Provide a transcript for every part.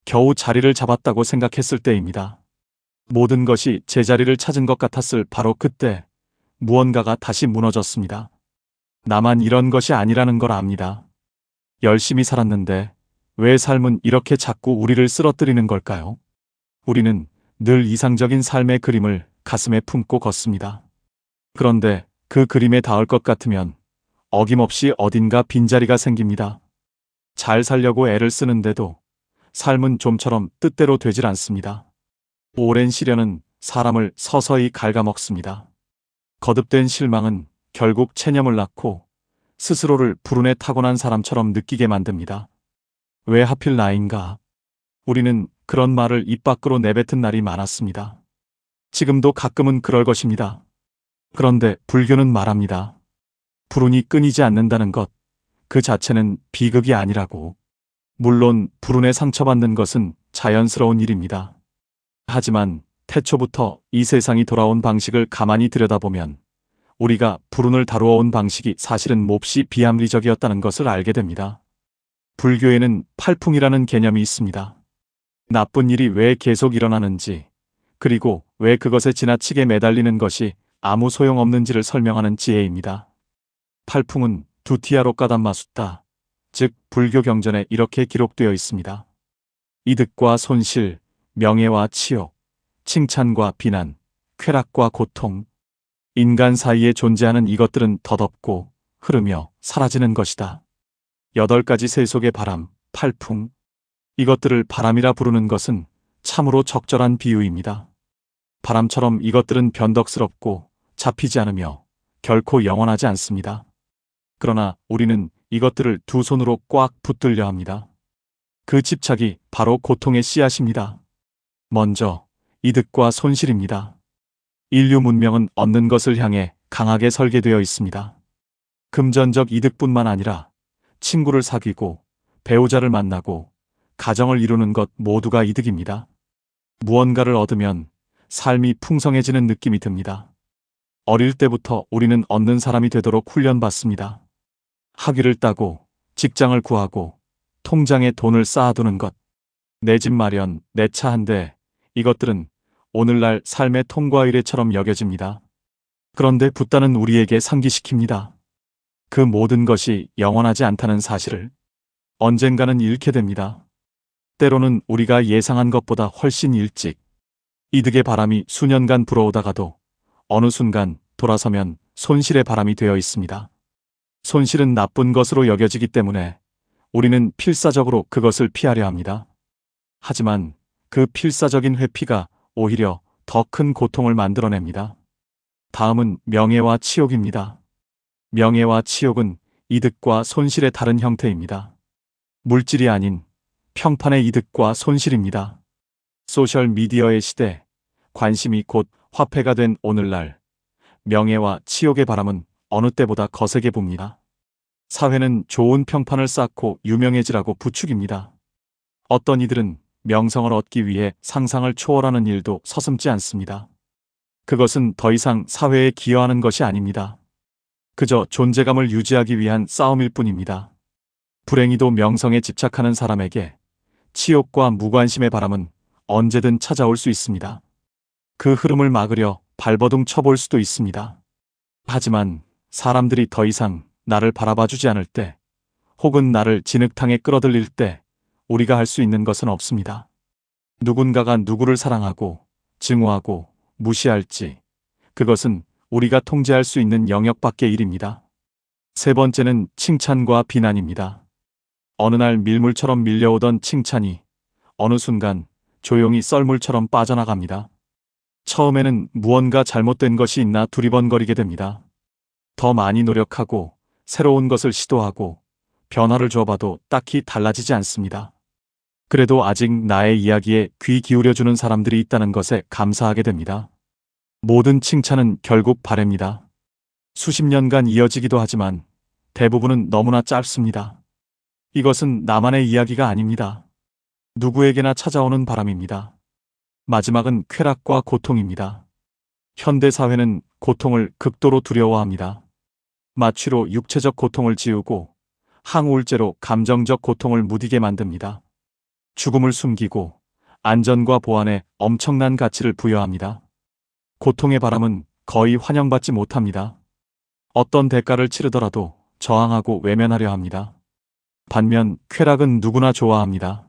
겨우 자리를 잡았다고 생각했을 때입니다. 모든 것이 제자리를 찾은 것 같았을 바로 그때 무언가가 다시 무너졌습니다. 나만 이런 것이 아니라는 걸 압니다. 열심히 살았는데 왜 삶은 이렇게 자꾸 우리를 쓰러뜨리는 걸까요? 우리는 늘 이상적인 삶의 그림을 가슴에 품고 걷습니다. 그런데 그 그림에 닿을 것 같으면 어김없이 어딘가 빈자리가 생깁니다. 잘 살려고 애를 쓰는데도 삶은 좀처럼 뜻대로 되질 않습니다. 오랜 시련은 사람을 서서히 갉아먹습니다. 거듭된 실망은 결국 체념을 낳고 스스로를 불운에 타고난 사람처럼 느끼게 만듭니다. 왜 하필 나인가? 우리는 그런 말을 입 밖으로 내뱉은 날이 많았습니다. 지금도 가끔은 그럴 것입니다. 그런데 불교는 말합니다. 불운이 끊이지 않는다는 것, 그 자체는 비극이 아니라고. 물론 불운에 상처받는 것은 자연스러운 일입니다. 하지만 태초부터 이 세상이 돌아온 방식을 가만히 들여다보면 우리가 불운을 다루어온 방식이 사실은 몹시 비합리적이었다는 것을 알게 됩니다. 불교에는 팔풍이라는 개념이 있습니다. 나쁜 일이 왜 계속 일어나는지, 그리고 왜 그것에 지나치게 매달리는 것이 아무 소용없는지를 설명하는 지혜입니다. 팔풍은 두티아로 까담마숫다, 즉 불교 경전에 이렇게 기록되어 있습니다. 이득과 손실, 명예와 치욕, 칭찬과 비난, 쾌락과 고통, 인간 사이에 존재하는 이것들은 덧없고 흐르며 사라지는 것이다. 8가지 세속의 바람, 팔풍. 이것들을 바람이라 부르는 것은 참으로 적절한 비유입니다. 바람처럼 이것들은 변덕스럽고 잡히지 않으며 결코 영원하지 않습니다. 그러나 우리는 이것들을 두 손으로 꽉 붙들려 합니다. 그 집착이 바로 고통의 씨앗입니다. 먼저 이득과 손실입니다. 인류 문명은 얻는 것을 향해 강하게 설계되어 있습니다. 금전적 이득뿐만 아니라 친구를 사귀고 배우자를 만나고 가정을 이루는 것 모두가 이득입니다. 무언가를 얻으면 삶이 풍성해지는 느낌이 듭니다. 어릴 때부터 우리는 얻는 사람이 되도록 훈련받습니다. 학위를 따고 직장을 구하고 통장에 돈을 쌓아두는 것, 내 집 마련, 내 차 한 대, 이것들은 오늘날 삶의 통과 의례처럼 여겨집니다. 그런데 붓다는 우리에게 상기시킵니다. 그 모든 것이 영원하지 않다는 사실을. 언젠가는 잃게 됩니다. 때로는 우리가 예상한 것보다 훨씬 일찍. 이득의 바람이 수년간 불어오다가도 어느 순간 돌아서면 손실의 바람이 되어 있습니다. 손실은 나쁜 것으로 여겨지기 때문에 우리는 필사적으로 그것을 피하려 합니다. 하지만 그 필사적인 회피가 오히려 더 큰 고통을 만들어냅니다. 다음은 명예와 치욕입니다. 명예와 치욕은 이득과 손실의 다른 형태입니다. 물질이 아닌 평판의 이득과 손실입니다. 소셜미디어의 시대, 관심이 곧 화폐가 된 오늘날, 명예와 치욕의 바람은 어느 때보다 거세게 붑니다. 사회는 좋은 평판을 쌓고 유명해지라고 부추깁니다. 어떤 이들은 명성을 얻기 위해 상상을 초월하는 일도 서슴지 않습니다. 그것은 더 이상 사회에 기여하는 것이 아닙니다. 그저 존재감을 유지하기 위한 싸움일 뿐입니다. 불행히도 명성에 집착하는 사람에게 치욕과 무관심의 바람은 언제든 찾아올 수 있습니다. 그 흐름을 막으려 발버둥 쳐볼 수도 있습니다. 하지만 사람들이 더 이상 나를 바라봐주지 않을 때, 혹은 나를 진흙탕에 끌어들일 때 우리가 할 수 있는 것은 없습니다. 누군가가 누구를 사랑하고 증오하고 무시할지, 그것은 우리가 통제할 수 있는 영역 밖의 일입니다. 세 번째는 칭찬과 비난입니다. 어느 날 밀물처럼 밀려오던 칭찬이 어느 순간 조용히 썰물처럼 빠져나갑니다. 처음에는 무언가 잘못된 것이 있나 두리번거리게 됩니다. 더 많이 노력하고 새로운 것을 시도하고 변화를 줘봐도 딱히 달라지지 않습니다. 그래도 아직 나의 이야기에 귀 기울여주는 사람들이 있다는 것에 감사하게 됩니다. 모든 칭찬은 결국 바램니다. 수십 년간 이어지기도 하지만 대부분은 너무나 짧습니다. 이것은 나만의 이야기가 아닙니다. 누구에게나 찾아오는 바람입니다. 마지막은 쾌락과 고통입니다. 현대사회는 고통을 극도로 두려워합니다. 마취로 육체적 고통을 지우고 항우울제로 감정적 고통을 무디게 만듭니다. 죽음을 숨기고 안전과 보안에 엄청난 가치를 부여합니다. 고통의 바람은 거의 환영받지 못합니다. 어떤 대가를 치르더라도 저항하고 외면하려 합니다. 반면 쾌락은 누구나 좋아합니다.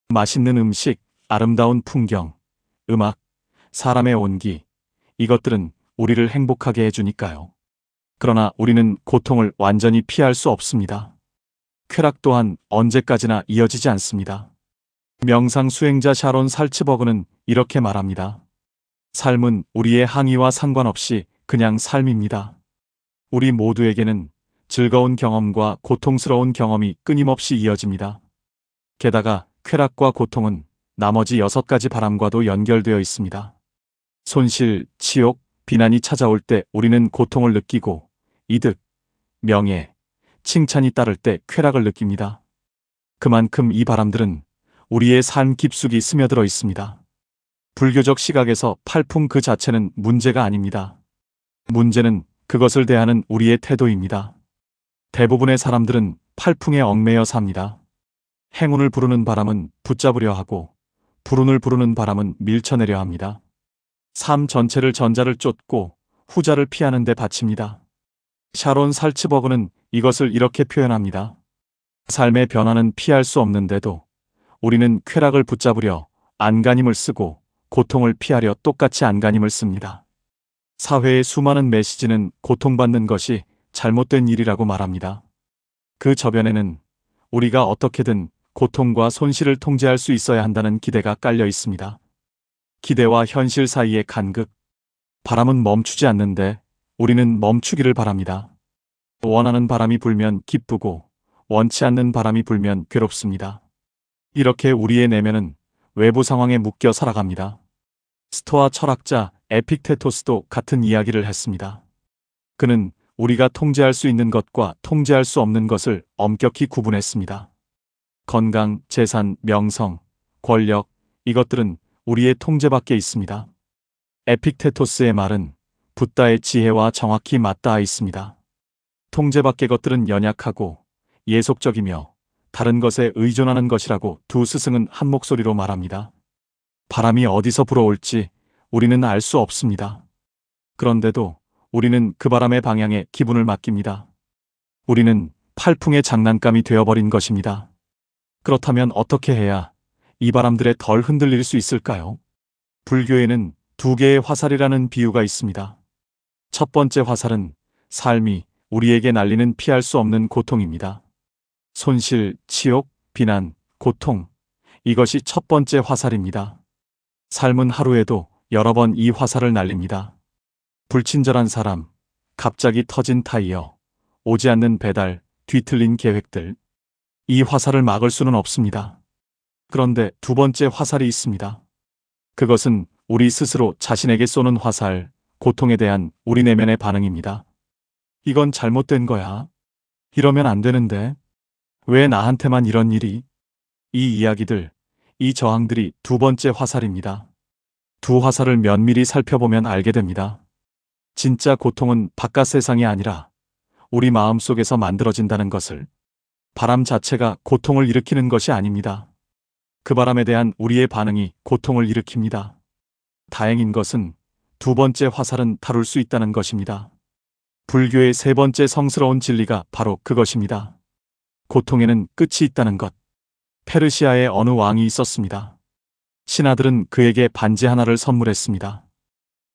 맛있는 음식, 아름다운 풍경, 음악, 사람의 온기, 이것들은 우리를 행복하게 해주니까요. 그러나 우리는 고통을 완전히 피할 수 없습니다. 쾌락 또한 언제까지나 이어지지 않습니다. 명상 수행자 샤론 살츠버그는 이렇게 말합니다. 삶은 우리의 항의와 상관없이 그냥 삶입니다. 우리 모두에게는 즐거운 경험과 고통스러운 경험이 끊임없이 이어집니다. 게다가 쾌락과 고통은 나머지 6가지 바람과도 연결되어 있습니다. 손실, 치욕, 비난이 찾아올 때 우리는 고통을 느끼고 이득, 명예, 칭찬이 따를 때 쾌락을 느낍니다. 그만큼 이 바람들은 우리의 삶 깊숙이 스며들어 있습니다. 불교적 시각에서 팔풍 그 자체는 문제가 아닙니다. 문제는 그것을 대하는 우리의 태도입니다. 대부분의 사람들은 팔풍에 얽매여 삽니다. 행운을 부르는 바람은 붙잡으려 하고 불운을 부르는 바람은 밀쳐내려 합니다. 삶 전체를 전자를 쫓고 후자를 피하는 데 바칩니다. 샤론 살츠버그는 이것을 이렇게 표현합니다. 삶의 변화는 피할 수 없는데도 우리는 쾌락을 붙잡으려 안간힘을 쓰고 고통을 피하려 똑같이 안간힘을 씁니다. 사회의 수많은 메시지는 고통받는 것이 잘못된 일이라고 말합니다. 그 저변에는 우리가 어떻게든 고통과 손실을 통제할 수 있어야 한다는 기대가 깔려 있습니다. 기대와 현실 사이의 간극. 바람은 멈추지 않는데 우리는 멈추기를 바랍니다. 원하는 바람이 불면 기쁘고 원치 않는 바람이 불면 괴롭습니다. 이렇게 우리의 내면은 외부 상황에 묶여 살아갑니다. 스토아 철학자 에픽테토스도 같은 이야기를 했습니다. 그는 우리가 통제할 수 있는 것과 통제할 수 없는 것을 엄격히 구분했습니다. 건강, 재산, 명성, 권력, 이것들은 우리의 통제 밖에 있습니다. 에픽테토스의 말은 붓다의 지혜와 정확히 맞닿아 있습니다. 통제 밖의 것들은 연약하고 예속적이며 다른 것에 의존하는 것이라고 두 스승은 한 목소리로 말합니다. 바람이 어디서 불어올지 우리는 알 수 없습니다. 그런데도 우리는 그 바람의 방향에 기분을 맡깁니다. 우리는 팔풍의 장난감이 되어버린 것입니다. 그렇다면 어떻게 해야 이 바람들에 덜 흔들릴 수 있을까요? 불교에는 2개의 화살이라는 비유가 있습니다. 첫 번째 화살은 삶이 우리에게 날리는 피할 수 없는 고통입니다. 손실, 치욕, 비난, 고통, 이것이 첫 번째 화살입니다. 삶은 하루에도 여러 번 이 화살을 날립니다. 불친절한 사람, 갑자기 터진 타이어, 오지 않는 배달, 뒤틀린 계획들. 이 화살을 막을 수는 없습니다. 그런데 두 번째 화살이 있습니다. 그것은 우리 스스로 자신에게 쏘는 화살, 고통에 대한 우리 내면의 반응입니다. 이건 잘못된 거야. 이러면 안 되는데. 왜 나한테만 이런 일이? 이 이야기들, 이 저항들이 두 번째 화살입니다. 두 화살을 면밀히 살펴보면 알게 됩니다. 진짜 고통은 바깥 세상이 아니라 우리 마음속에서 만들어진다는 것을. 바람 자체가 고통을 일으키는 것이 아닙니다. 그 바람에 대한 우리의 반응이 고통을 일으킵니다. 다행인 것은 두 번째 화살은 다룰 수 있다는 것입니다. 불교의 세 번째 성스러운 진리가 바로 그것입니다. 고통에는 끝이 있다는 것. 페르시아에 어느 왕이 있었습니다. 신하들은 그에게 반지 하나를 선물했습니다.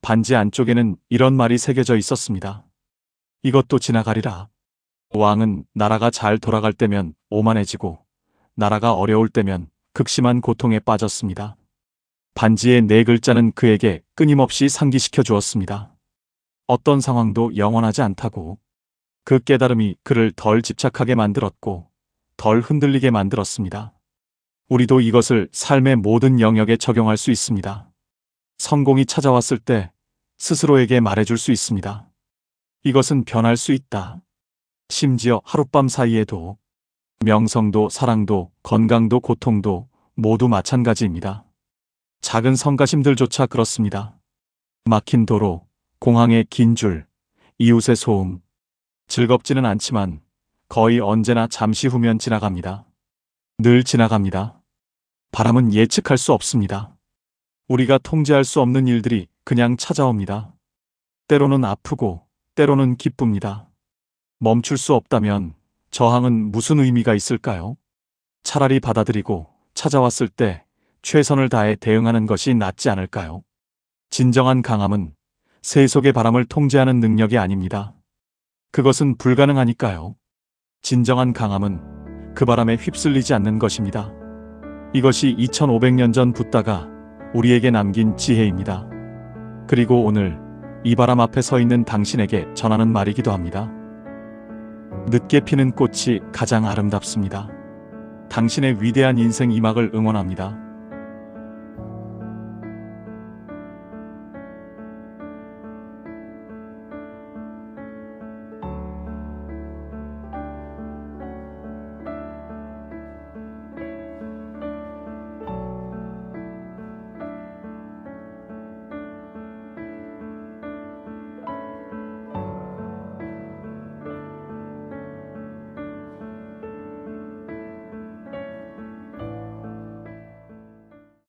반지 안쪽에는 이런 말이 새겨져 있었습니다. 이것도 지나가리라. 왕은 나라가 잘 돌아갈 때면 오만해지고 나라가 어려울 때면 극심한 고통에 빠졌습니다. 반지의 4글자는 그에게 끊임없이 상기시켜 주었습니다. 어떤 상황도 영원하지 않다고. 그 깨달음이 그를 덜 집착하게 만들었고 덜 흔들리게 만들었습니다. 우리도 이것을 삶의 모든 영역에 적용할 수 있습니다. 성공이 찾아왔을 때 스스로에게 말해줄 수 있습니다. 이것은 변할 수 있다. 심지어 하룻밤 사이에도. 명성도 사랑도 건강도 고통도 모두 마찬가지입니다. 작은 성가심들조차 그렇습니다. 막힌 도로, 공항의 긴 줄, 이웃의 소음. 즐겁지는 않지만 거의 언제나 잠시 후면 지나갑니다. 늘 지나갑니다. 바람은 예측할 수 없습니다. 우리가 통제할 수 없는 일들이 그냥 찾아옵니다. 때로는 아프고, 때로는 기쁩니다. 멈출 수 없다면 저항은 무슨 의미가 있을까요? 차라리 받아들이고 찾아왔을 때 최선을 다해 대응하는 것이 낫지 않을까요? 진정한 강함은 세속의 바람을 통제하는 능력이 아닙니다. 그것은 불가능하니까요. 진정한 강함은 그 바람에 휩쓸리지 않는 것입니다. 이것이 2500년 전 붓다가 우리에게 남긴 지혜입니다. 그리고 오늘 이 바람 앞에 서 있는 당신에게 전하는 말이기도 합니다. 늦게 피는 꽃이 가장 아름답습니다. 당신의 위대한 인생 이막을 응원합니다.